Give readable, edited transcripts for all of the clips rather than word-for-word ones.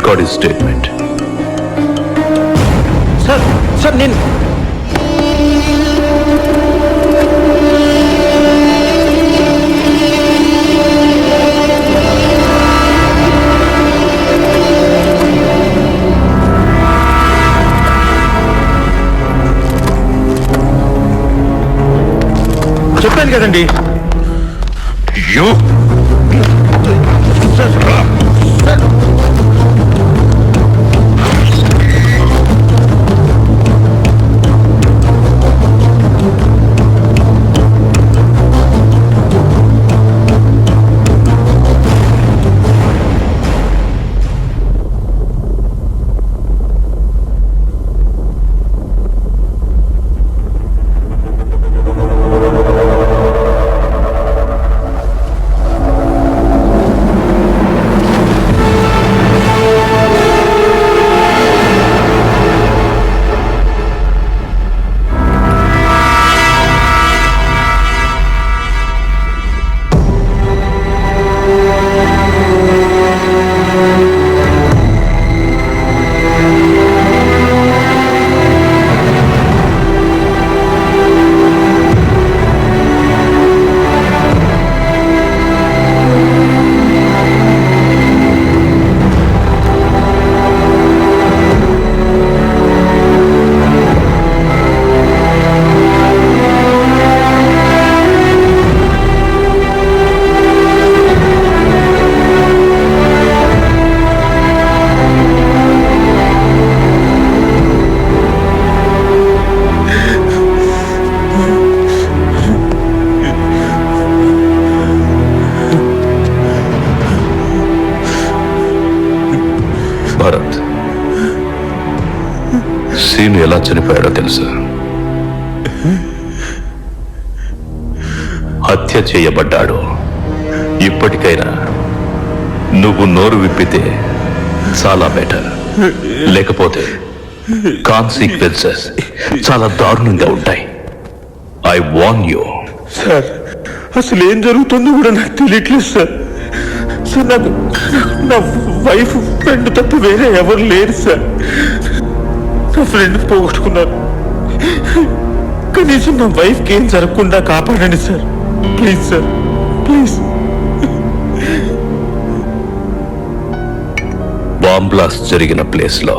Record his statement. Sir నేను చెప్పాను కదండి. భరత్, సీను ఎలా చనిపోయాడో తెలుసా? హత్య చేయబడ్డాడు. ఇప్పటికైనా నువ్వు నోరు విప్పితే చాలా బెటర్. లేకపోతే కాన్సిక్వెన్సెస్ చాలా దారుణంగా ఉంటాయి. I warn you. సార్ అసలు ఏం జరుగుతుందో కూడా నాకు తెలియట్లేదు సార్. సార్ నాకు నా వైఫ్ ఫ్రెండ్ తప్ప వేరే ఎవరు లేరు సార్. నా ఫ్రెండ్ పోగొట్టుకున్నారు. కనీసం నా వైఫ్కి ఏం జరగకుండా కాపాడండి sir. Please sir, please. Bomb blast జరిగిన ప్లేస్ లో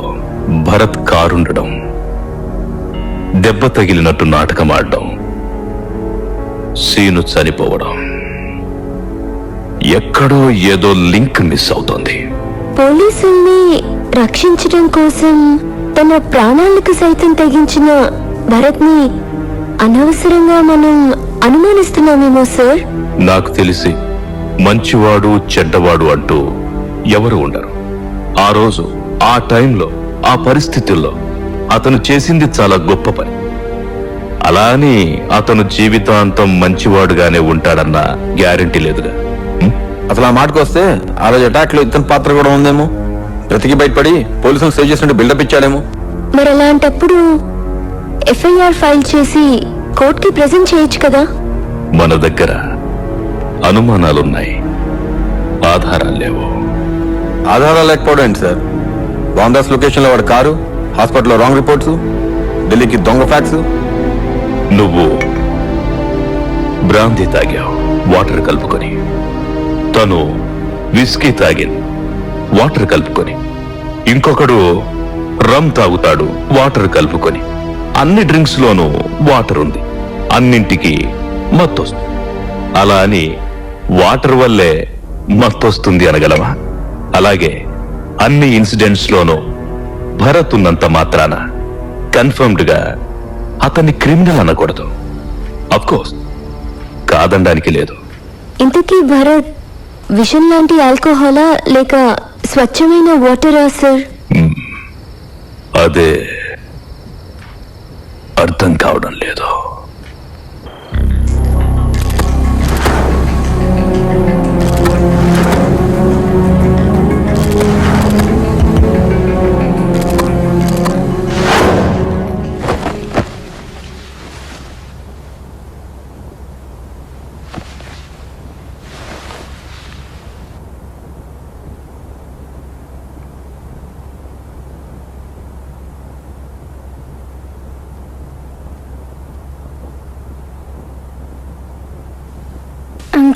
భరత్ కారుండడం, దెబ్బ తగిలినట్టు నాటకం ఆడడం, సీను చనిపోవడం, ఎక్కడో ఏదో లింక్ మిస్ అవుతోంది. పోలీసుల్ని రక్షించడం కోసం తన ప్రాణాలకు సైతం తెగించిన భరత్ ని అనవసరంగా మనం అనుమానిస్తున్నామేమో సార్. నాకు తెలిసి మంచివాడు చెడ్డవాడు అంటూ ఎవరు ఉండరు. ఆ రోజు ఆ టైంలో ఆ పరిస్థితుల్లో అతను చేసింది చాలా గొప్ప పని. అలా అని అతను జీవితాంతం మంచివాడుగానే ఉంటాడన్న గ్యారెంటీ లేదుగా. అసలు ఆ మాటకు వస్తే ఆ రోజు అటాక్ లో ఇతని పాత్ర కూడా ఉందేమో. బ్రతికి బయటపడి పోలీసులు సేవ్ చేసినట్టు బిల్డప్ ఇచ్చాడేమో. మరి అలాంటప్పుడు ఎఫ్ఐఆర్ ఫైల్ చేసి కోర్టుకి ప్రెజెంట్ చేయొచ్చు కదా. మన దగ్గర అనుమానాలున్నాయి, ఆధారాలు లేవు. ఆధారాలు లేకపోవడం ఏంటి సార్? బాందాస్ లొకేషన్ లో వాడి కారు, హాస్పిటల్లో రాంగ్ రిపోర్ట్స్, ఢిల్లీకి దొంగ ఫ్యాక్స్. నువ్వు బ్రాందీ తాగావు వాటర్ కలుపుకొని, తను విస్కీ తాగింది వాటర్ కలుపుకొని, ఇంకొకడు రమ్ తాగుతాడు వాటర్ కలుపుకొని. అన్ని డ్రింక్స్ లోనూ వాటర్ ఉంది, అన్నింటికి మత్తొస్తుంది. అలా అని వాటర్ వల్లే మత్తొస్తుంది అనగలవా? అలాగే అన్ని ఇన్సిడెంట్స్ లోనూ భరత్ ఉన్నంత మాత్రాన కన్ఫర్మ్డ్ గా అతన్ని క్రిమినల్ అనకూడదు. అఫ్కోర్స్ కాదనడానికి లేదు. ఇంతకీ భరత్ విషం లాంటి ఆల్కహాలా లేక స్వచ్ఛమైన వాటరా సార్? అదే అర్థం కావడం లేదు.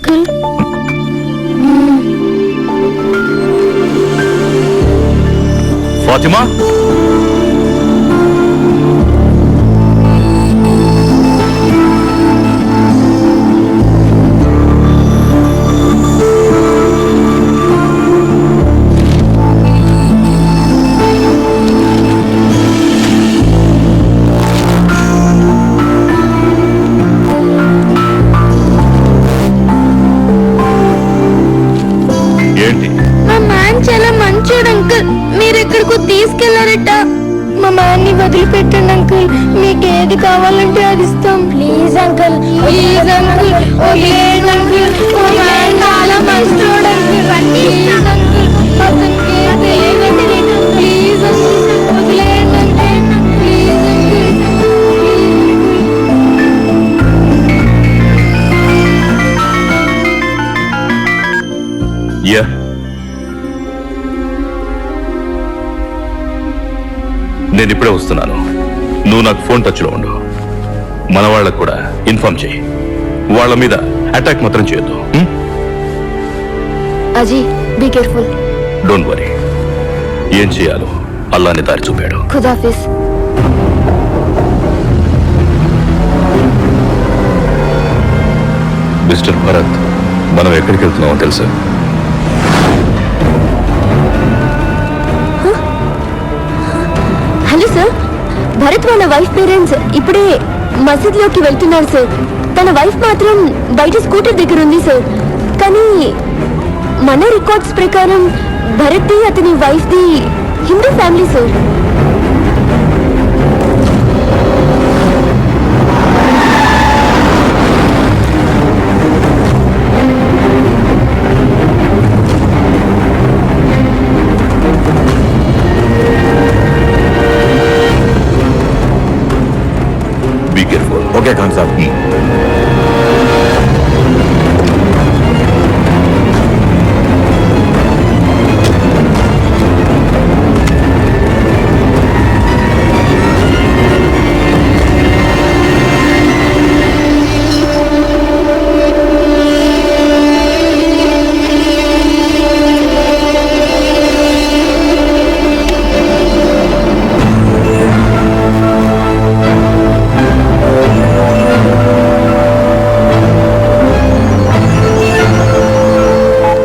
అంకుల్ ఫాతిమా, ఏంటి? మా మ్యాన్ చాలా మంచోడు అంకుల్. మీరు ఎక్కడికో తీసుకెళ్లారట. మా మ్యాన్ ని వదిలిపెట్టండి అంకుల్. మీకు ఏది కావాలంటే అది ఇస్తాం. ప్లీజ్ అంకుల్, ప్లీజ్ అంకుల్, వదిలేయండి అంకుల్. మా మ్యాన్ చాలా మంచోడు అంకుల్. ప్లీజ్ అంకుల్, అతనికి ఏం తెలియదండి. ప్లీజ్ అంకుల్, వదిలేయండి అంకుల్. Please uncle. యా, నేను ఇప్పుడే వస్తున్నాను. నువ్వు నాకు ఫోన్ టచ్లో ఉండు. మన వాళ్ళకు కూడా ఇన్ఫార్మ్ చేయి. వాళ్ళ మీద అటాక్ మాత్రం చేయొద్దు. అజీ, బీ కేర్ఫుల్. Don't worry. ఏం చేయాలో అల్లాని దారి చూపాడు. ఖుదాఫిజ్. మిస్టర్ భరత్, మనం ఎక్కడికి వెళ్తున్నామో తెలుసా? హలో సార్, భరత్ వాళ్ళ వైఫ్ పేరెంట్స్ ఇప్పుడే మసీద్లోకి వెళ్తున్నారు సార్. తన వైఫ్ మాత్రం బయట స్కూటర్ దగ్గర ఉంది సార్. కానీ మన రికార్డ్స్ ప్రకారం భరత్ది అతని వైఫ్ది Hindu family sir. Be careful. Okay Khan Sahab.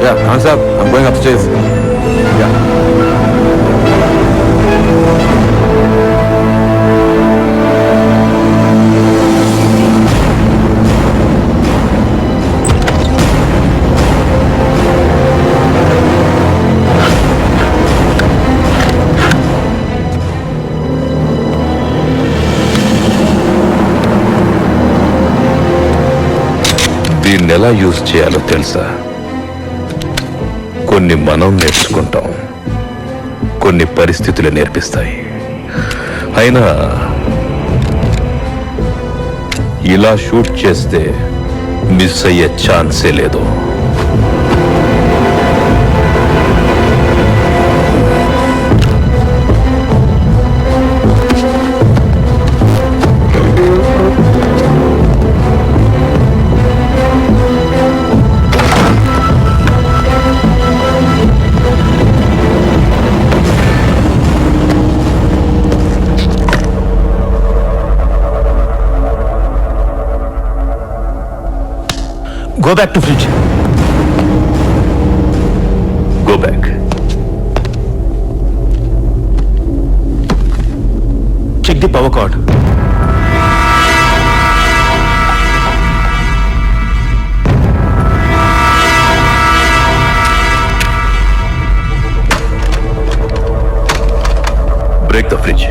Yeah, Khan Sahab, I'm going upstairs. Yeah. దీన్ని ఎలా యూజ్ చేయాలో తెలుసా? కొన్ని మనం నేర్చుకుంటాం, కొన్ని పరిస్థితులు నేర్పిస్తాయి. అయినా ఇలా షూట్ చేస్తే మిస్ అయ్యే ఛాన్సే లేదు. Go back to fridge. Go back. Check the power cord. Break the fridge.